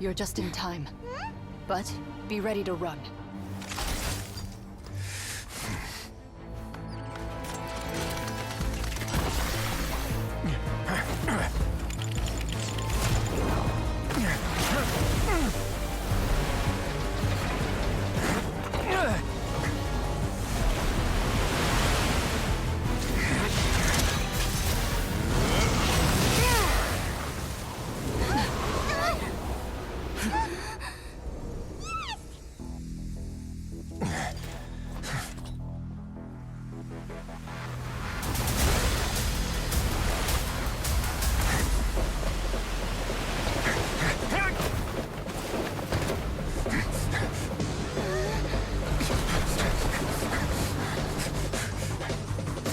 You're just in time. But be ready to run.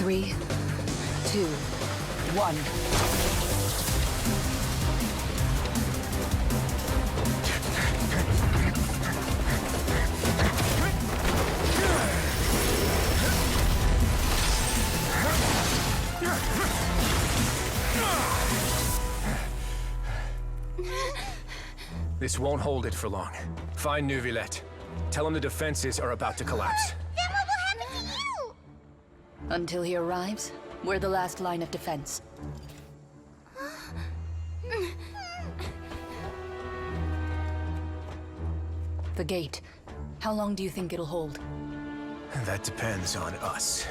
Three, two, one. This won't hold it for long. Find Neuvillette. Tell him the defenses are about to collapse. Then what will happen to you? Until he arrives, we're the last line of defense. The gate. How long do you think it'll hold? That depends on us.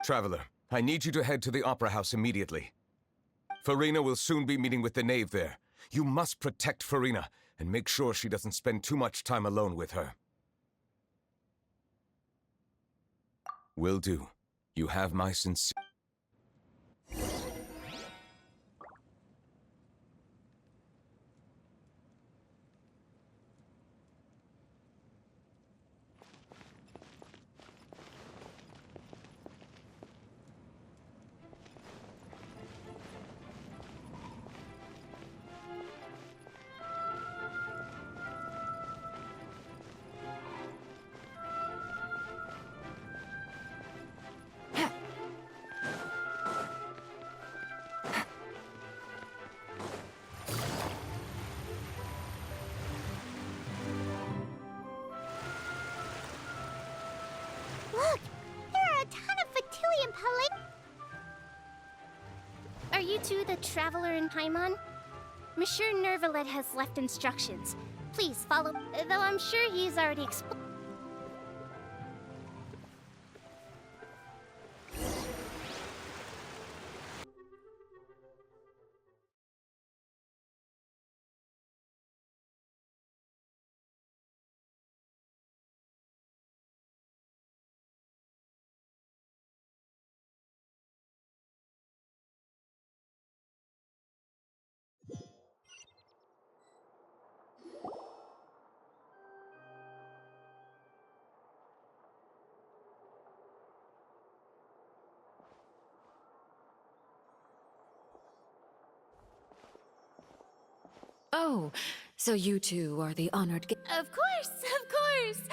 Traveler, I need you to head to the Opera House immediately. Farina will soon be meeting with the knave there. You must protect Farina, and make sure she doesn't spend too much time alone with her. Will do. You have my sincere... Look! There are a ton of Fatilian Pala... Are you two the traveler in Paimon? Monsieur Neuvillette has left instructions. Please follow... Though I'm sure he's already explained... Oh, so you two are the honored guests. Of course, of course!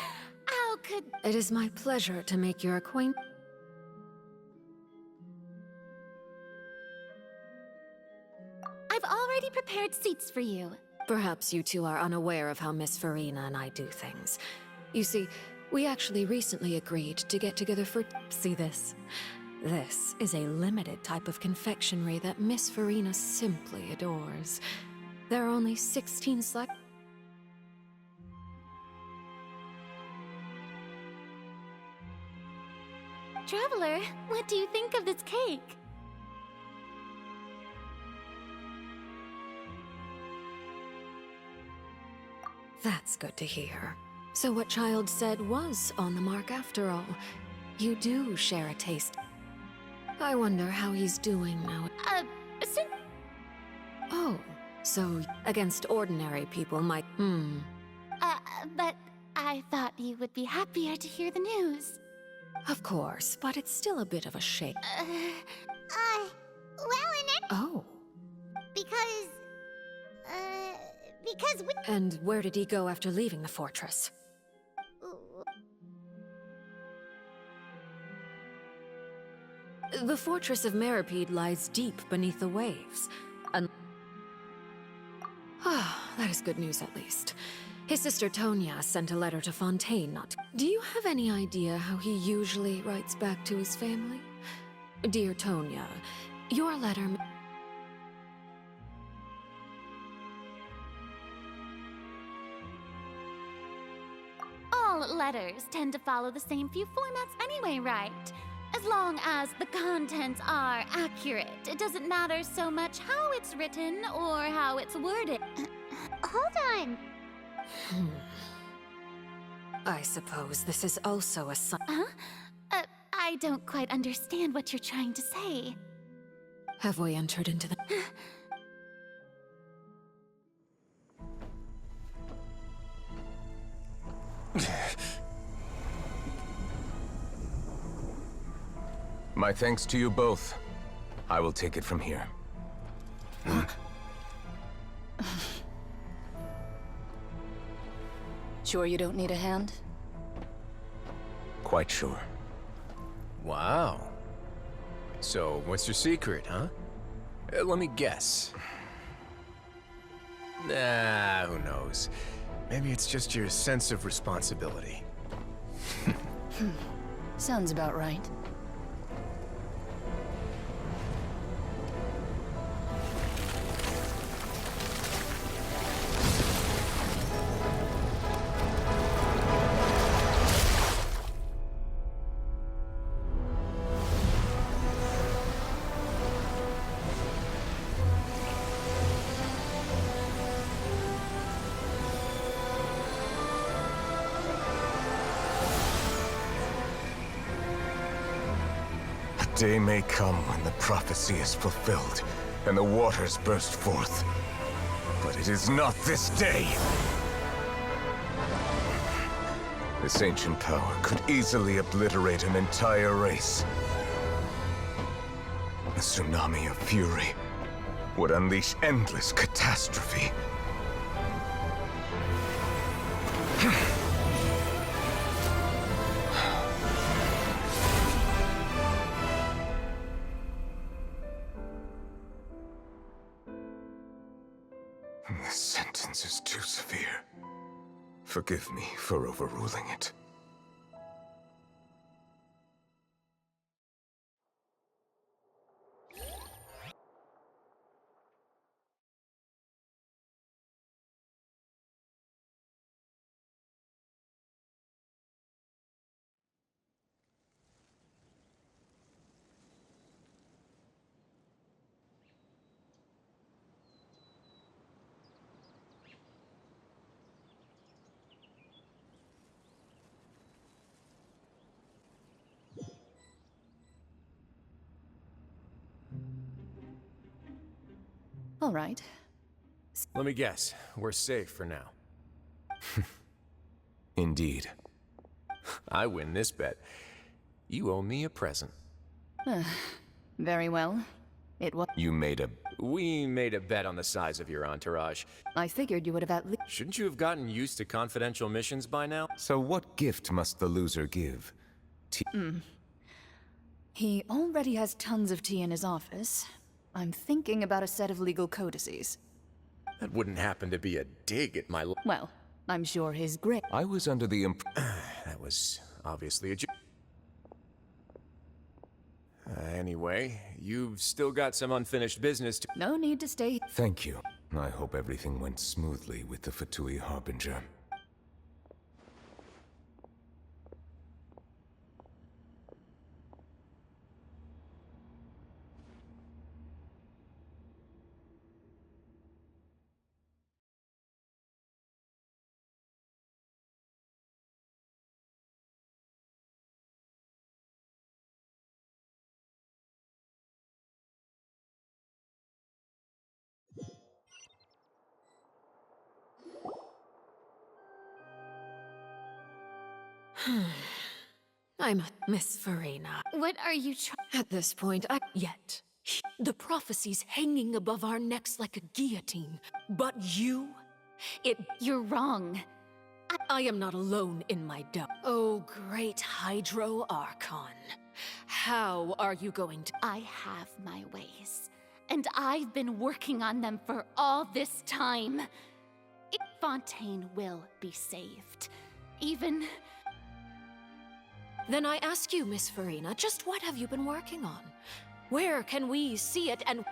How could... It is my pleasure to make your acquaintance. I've already prepared seats for you. Perhaps you two are unaware of how Miss Farina and I do things. You see, we actually recently agreed to get together for... See this? This is a limited type of confectionery that Miss Farina simply adores. There are only 16 select... Traveler, what do you think of this cake? That's good to hear. So what Child said was on the mark after all. You do share a taste. I wonder how he's doing now. So Oh, so against ordinary people might... but I thought you would be happier to hear the news. Of course, but it's still a bit of a shake. Well, Oh, because we... and where did he go after leaving the fortress? The fortress of Meripede lies deep beneath the waves. That is good news at least. His sister Tonya sent a letter to Fontaine not... Do you have any idea how he usually writes back to his family? Dear Tonya, your letter... All letters tend to follow the same few formats anyway, right? As long as the contents are accurate, it doesn't matter so much how it's written or how it's worded. Hold on. I suppose this is also a sign... I don't quite understand what you're trying to say. Have we entered into the... My thanks to you both. I will take it from here. Sure you don't need a hand? Quite sure. Wow. So, what's your secret, huh? Let me guess. Nah, who knows? Maybe it's just your sense of responsibility. Sounds about right. A day may come when the prophecy is fulfilled, and the waters burst forth. But it is not this day! This ancient power could easily obliterate an entire race. A tsunami of fury would unleash endless catastrophe. This sentence is too severe. Forgive me for overruling it. All right. Let me guess, we're safe for now. Indeed. I win this bet. You owe me a present. Very well. It was... You made a... We made a bet on the size of your entourage. I figured you would have at least... Shouldn't you have gotten used to confidential missions by now? So what gift must the loser give? He already has tons of tea in his office. I'm thinking about a set of legal codices. That wouldn't happen to be a dig at my... Well, I'm sure his great... I was under the That was obviously a... Anyway, you've still got some unfinished business to... No need to stay... Thank you. I hope everything went smoothly with the Fatui Harbinger. I'm a Miss Farina. What are you trying? At this point, yet. The prophecy's hanging above our necks like a guillotine. But you? You're wrong. I am not alone in my doubt. Oh, great Hydro Archon. How are you going to— I have my ways, and I've been working on them for all this time. Fontaine will be saved. Even— Then I ask you, Miss Farina, just what have you been working on? Where can we see it and—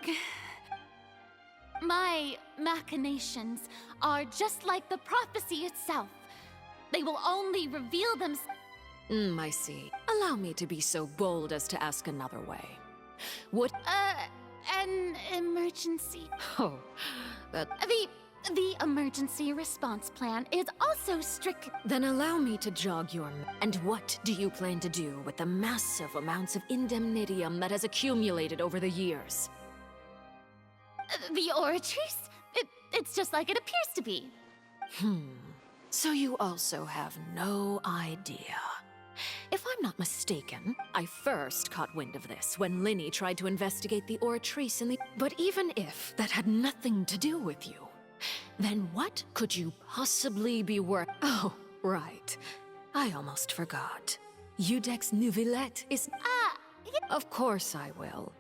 My machinations are just like the prophecy itself. They will only reveal themselves. I see. Allow me to be so bold as to ask another way. What— An emergency. Oh, that— The emergency response plan is also strict. Then allow me to jog your— And what do you plan to do with the massive amounts of indemnitium that has accumulated over the years? The Oratrice? It's just like it appears to be. So you also have no idea. If I'm not mistaken, I first caught wind of this when Linny tried to investigate the Oratrice in the— But even if that had nothing to do with you, then what could you possibly be worth— Oh, right. I almost forgot. Udex Neuvillette is— Of course I will.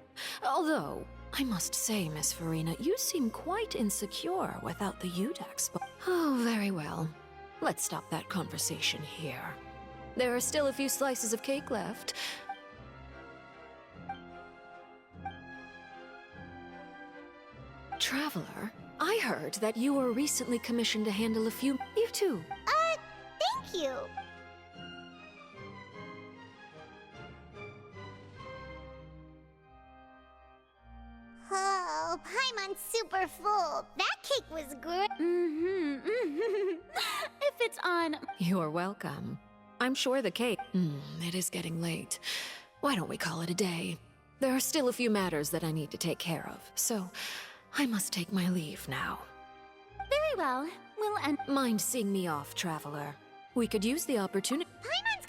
Although, I must say, Miss Farina, you seem quite insecure without the Udex. Oh, very well. Let's stop that conversation here. There are still a few slices of cake left. Traveler, I heard that you were recently commissioned to handle a few— You too. Thank you. Oh, Paimon's super full. That cake was great. If it's on— You're welcome. I'm sure the cake— It is getting late. Why don't we call it a day? There are still a few matters that I need to take care of, so I must take my leave now. Very well. We'll end. Mind seeing me off, Traveler? We could use the opportunity— Paimon